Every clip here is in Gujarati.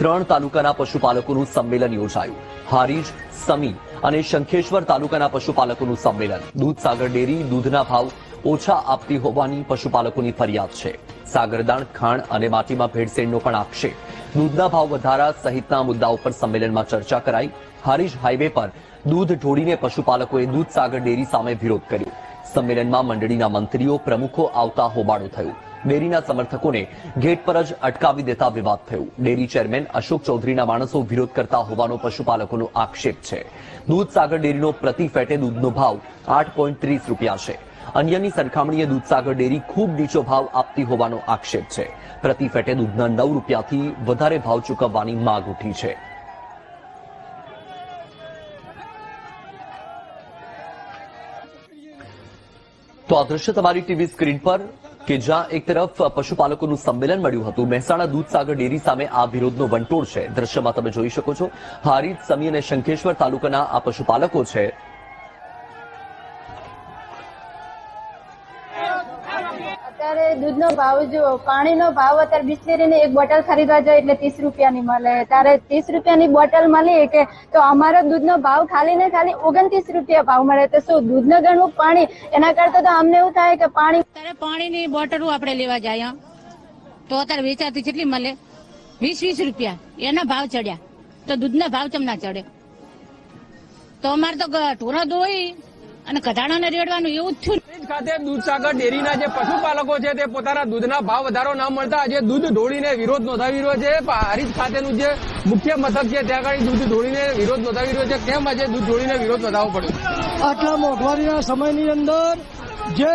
3 તાલુકાના પશુપાલકોનું સંમેલન યોજાયું. હારીજ, સમી અને શંખેશ્વર તાલુકાના પશુપાલકોનું સંમેલન. દૂધસાગર ડેરી દૂધના ભાવ ઓછા આપતી હોવાની પશુપાલકોની ફરિયાદ છે. સાગરદાણ, ખાણ અને માટીમાં ભેળસેળનો પણ આક્ષેપ. દૂધના ભાવ વધારા સહિતના મુદ્દાઓ પર સંમેલનમાં ચર્ચા કરાઈ. હારીજ હાઈવે પર દૂધ ઢોળીને પશુપાલકોએ દૂધસાગર ડેરી સામે વિરોધ કર્યો. સંમેલનમાં મંડળીના મંત્રીઓ, પ્રમુખો આવતા હોબાળો થયો. ડેરીના સમર્થકોને ગેટ પર જ અટકાવી દેતા વિવાદ થયો. ડેરી ચેરમેન અશોક ચૌધરીના માણસો વિરોધ કરતા હોવાનો પશુપાલકોનો આક્ષેપ છે. દૂધસાગર ડેરીનો પ્રતિ ફેટે દૂધનો ભાવ 8.30 રૂપિયા છે. અન્યની સરખામણીએ દૂધસાગર ડેરી ખૂબ નીચો ભાવ આપતી હોવાનો આક્ષેપ છે. પ્રતિ ફેટે દૂધના 9 રૂપિયાથી વધારે ભાવ ચૂકવવાની માંગ ઉઠી છે. તો આ દ્રશ્ય તમારી ટીવી સ્ક્રીન પર કે જ્યાં એક તરફ પશુપાલકોનું સંમેલન મળ્યું હતું. મહેસાણા દૂધસાગર ડેરી સામે આ વિરોધનો વંટોળ છે. દ્રશ્યમાં તમે જોઈ શકો છો. હારીજ, સમી અને શંખેશ્વર તાલુકાના આ પશુપાલકો છે. અત્યારે દૂધનો ભાવ જો પાણીનો ભાવ અત્યારે બિસ્લેરીની એક બોટલ ખરીદવા જાય એટલે 30 રૂપિયાની મળે. ત્યારે 30 રૂપિયાની બોટલ મળી કે તો અમારો દૂધનો ભાવ ખાલી ને ખાલી 29 રૂપિયા ભાવ મળે. તો શું દૂધને ગણવું પાણી? એના કરતા તો અમને એવું થાય કે પાણીની બોટલો આપણે લેવા જાય તો અત્યારે વેચાતી કેટલી મળે? 20 રૂપિયા એના ભાવ ચડ્યા. તો દૂધના ભાવ ચમ ના ચડે? તો અમારે તો ઢોરો દોઈ અને કઢાણાને રેડવાનું એવું જ થયું. ખાતે દૂધસાગર ડેરીના જે પશુપાલકો છે તે પોતાના દૂધના ભાવ વધારો ન મળતા આજે દૂધ ઢોળીને વિરોધ નોંધાવી રહ્યો છે. હારીજ ખાતેનું જે મુખ્ય મથક છે ત્યાં આગળ દૂધ ઢોળીને વિરોધ નોંધાવી રહ્યો છે. કેમ આજે દૂધ ઢોળીને વિરોધ નોંધાવવો પડ્યો? આટલા મોંઘવારીના સમયની અંદર જે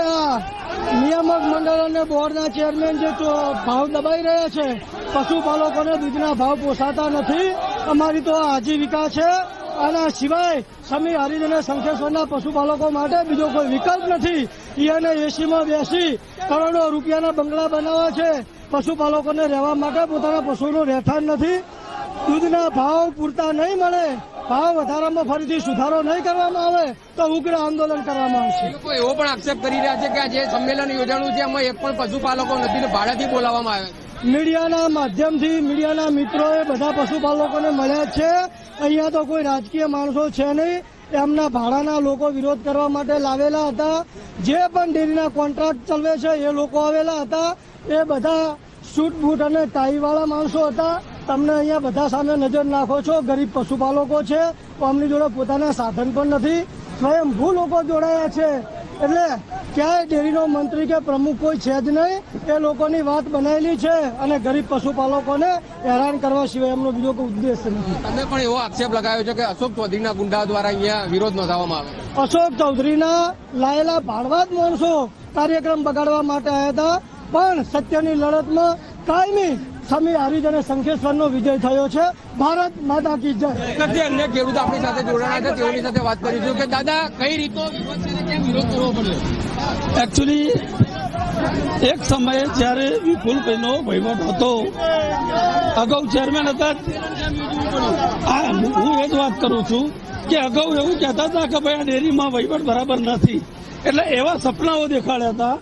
નિયામક મંડળ અને બોર્ડના ચેરમેન જે ભાવ દબાઈ રહ્યા છે, પશુપાલકોને દૂધના ભાવ પોસાતા નથી. અમારી તો આજીવિકા છે. આના સિવાય સમી, હારીજ અને શંખેશ્વરના પશુપાલકો માટે બીજો કોઈ વિકલ્પ નથી. એને એસીમાં બેસી કરોડો રૂપિયાના બંગલા બનાવવા છે. પશુપાલકોને રહેવા માટે પોતાના પશુનું રહેઠાણ નથી. દૂધના ભાવ પૂરતા નહીં મળે, ભાવ વધારામાં ફરીથી સુધારો નહીં કરવામાં આવે તો ઉગ્ર આંદોલન કરવામાં આવશે. લોકો એવો પણ આક્ષેપ કરી રહ્યા છે કે આ જે સંમેલન યોજાણું છે એમાં એક પણ પશુપાલકો નથી ને ભાડેથી બોલાવવામાં આવે. મીડિયાના માધ્યમથી મીડિયાના મિત્રોએ બધા પશુપાલકોને મળ્યા છે. અહીંયા તો કોઈ રાજકીય માણસો છે નહીં. એમના ભાડાના લોકો વિરોધ કરવા માટે લાવેલા હતા. જે પણ ડેરીના કોન્ટ્રાક્ટ ચલાવે છે એ લોકો આવેલા હતા. એ બધા સૂટ બૂટ અને ટાઈવાળા માણસો હતા. તમને અહીંયા બધા સામે નજર નાખો છો. ગરીબ પશુપાલકો છે. એમની જોડે પોતાના સાધન પણ નથી. સ્વયંભૂ લોકો જોડાયા છે. એટલે ક્યાંય ડેરીનો મંત્રી કે પ્રમુખ કોઈ છે જ નહીં. એ લોકોની વાત બનાવેલી છે અને ગરીબ પશુપાલકોને હેરાન કરવા સિવાય એમનો બીજો કોઈ ઉદ્દેશ નથી. તમે પણ એવો આક્ષેપ લગાવ્યો છે કે અશોક ચૌધરીના ગુંડા દ્વારા અહીંયા વિરોધ નોંધાવવામાં આવે. અશોક ચૌધરીના લાયેલા ભાડવાદ માણસો કાર્યક્રમ બગાડવા માટે આવ્યા હતા. પણ સત્યની લડતમાં કાયમી સમી, હારીજ અને શંખેશ્વરનો વિજય થયો છે. ભારત માતા કી જય. અન્ય ખેડૂતો આપણી સાથે જોડાણા છે, તેઓની સાથે વાત કરીશું કે દાદા કઈ રીતો વિરોધ છે, કેમ વિરોધ કરવો પડ્યો? એકચ્યુઅલી એક સમયે જયારે વિપુલભાઈનો વહીવટ હતો, અગાઉ ચેરમેન હતા, હું એ જ વાત કરું છું કે અગાઉ એવું કહેતા હતા કે ભાઈ આ ડેરીમાં વહીવટ બરાબર નથી, એટલે એવા સપનાઓ દેખાડ્યા હતા.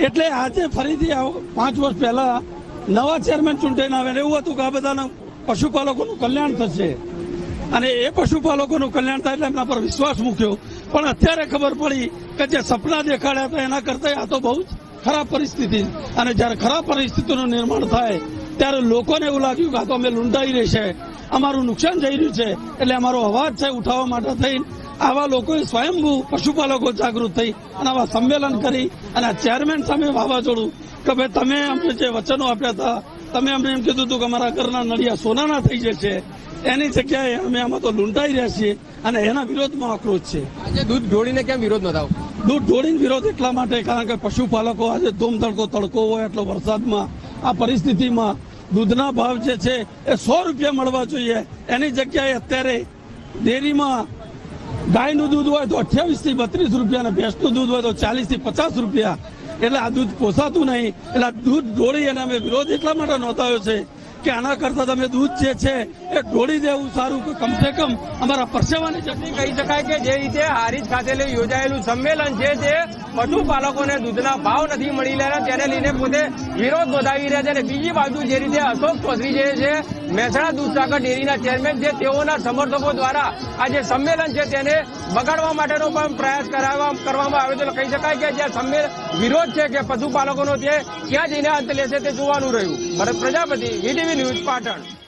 એટલે આજે ફરીથી 5 વર્ષ પહેલા નવા ચેરમેન ચૂંટાઈને આવે એવું હતું કે આ બધાના પશુપાલકોનું કલ્યાણ થશે અને એ પશુપાલકોનું કલ્યાણ થાય એટલે એમના પર વિશ્વાસ મૂક્યો. પણ અત્યારે ખબર પડી કે જે સપના દેખાડ્યા હતા એના કરતા આ તો બહુ જ ખરાબ પરિસ્થિતિ. અને જયારે ખરાબ પરિસ્થિતિનું નિર્માણ થાય ત્યારે લોકોને એવું લાગ્યું કે આ તો અમે લૂંટાઈ રહી છે, અમારું નુકસાન જઈ રહ્યું છે. એટલે અમારો અવાજ છે ઉઠાવવા માટે થઈને આવા લોકોએ સ્વયંભૂ પશુપાલકો જાગૃત થઈ અને આવા સંમેલન કરી અને આ ચેરમેન સામે વાવાઝોડું કે ભાઈ તમે અમને જે વચનો આપ્યા હતા, તમે અમને એમ કીધું હતું કે અમારા ઘરના નળિયા સોનાના થઈ જશે, એની જગ્યાએ અમે આમાં તો લૂંટાઈ રહ્યા છીએ અને એના વિરોધમાં આક્રોશ છે. આજે દૂધ ઢોળીને કેમ વિરોધ નોંધાવો? દૂધ ઢોળીને વિરોધ એટલા માટે કારણ કે પશુપાલકો આજે તડકો હોય એટલો વરસાદમાં આ પરિસ્થિતિમાં દૂધના ભાવ જે છે એ 100 રૂપિયા મળવા જોઈએ. એની જગ્યાએ અત્યારે ડેરીમાં ગાયનું દૂધ હોય તો 28 થી 32 રૂપિયા અને ભેંસનું દૂધ હોય તો 40 થી 50 રૂપિયા. એટલે આ દૂધ પોસાતું નહીં. એટલે આ દૂધ ઢોળી અને અમે વિરોધ એટલા માટે નોંધાવ્યો છે કે આના કરતા તમે દૂધ જે છે એ ઢોળી દેવું સારું કે કમસે કમ અમારા પરસેવાની ચટણી. કહી શકાય કે જે રીતે હારીજ ખાતે યોજાયેલું સંમેલન છે તે પશુપાલકોને દૂધના ભાવ નથી મળી રહ્યા તેને લઈને પોતે વિરોધ નોંધાવી રહ્યા છે. અને બીજી બાજુ જે રીતે અશોક ચૌધરી જે છે મહેસાણા દૂધસાગર ડેરીના ચેરમેન છે તેઓના સમર્થકો દ્વારા આ જે સંમેલન છે તેને બગાડવા માટેનો પણ પ્રયાસ કરવામાં આવ્યો છે. કહી શકાય કે જે વિરોધ છે કે પશુપાલકોનો છે ક્યાં જઈને અંત લેશે તે જોવાનું રહ્યું. ભરત પ્રજાપતિ, વીટીવી ન્યૂઝ, પાટણ.